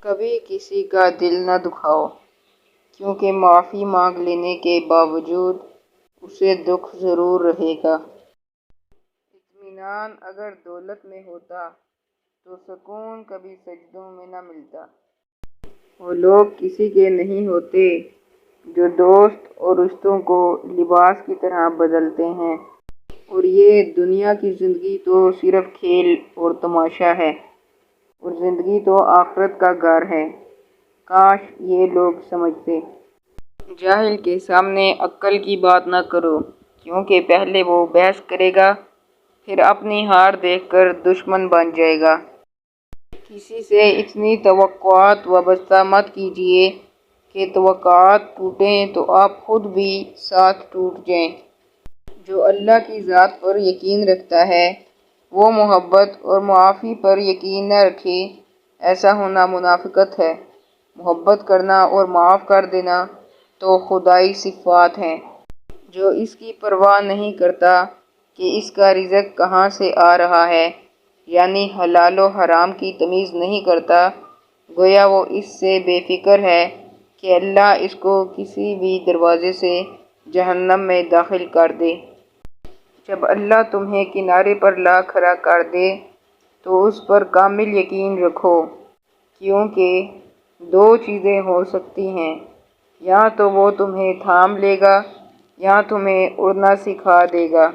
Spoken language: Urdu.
کبھی کسی کا دل نہ دکھاؤ، کیونکہ معافی مانگ لینے کے باوجود اسے دکھ ضرور رہے گا۔ اطمینان اگر دولت میں ہوتا تو سکون کبھی سجدوں میں نہ ملتا۔ وہ لوگ کسی کے نہیں ہوتے جو دوست اور رشتوں کو لباس کی طرح بدلتے ہیں، اور یہ دنیا کی زندگی تو صرف کھیل اور تماشا ہے، اور زندگی تو آخرت کا گھر ہے۔ کاش یہ لوگ سمجھتے۔ جاہل کے سامنے عقل کی بات نہ کرو، کیونکہ پہلے وہ بحث کرے گا، پھر اپنی ہار دیکھ کر دشمن بن جائے گا۔ کسی سے اتنی توقعات وابستہ مت کیجیے کہ توقعات ٹوٹیں تو آپ خود بھی ساتھ ٹوٹ جائیں۔ جو اللہ کی ذات پر یقین رکھتا ہے وہ محبت اور معافی پر یقین نہ رکھے، ایسا ہونا منافقت ہے۔ محبت کرنا اور معاف کر دینا تو خدائی صفات ہیں۔ جو اس کی پرواہ نہیں کرتا کہ اس کا رزق کہاں سے آ رہا ہے، یعنی حلال و حرام کی تمیز نہیں کرتا، گویا وہ اس سے بے فکر ہے کہ اللہ اس کو کسی بھی دروازے سے جہنم میں داخل کر دے۔ جب اللہ تمہیں کنارے پر لا کھڑا کر دے تو اس پر کامل یقین رکھو، کیونکہ دو چیزیں ہو سکتی ہیں، یا تو وہ تمہیں تھام لے گا یا تمہیں اڑنا سکھا دے گا۔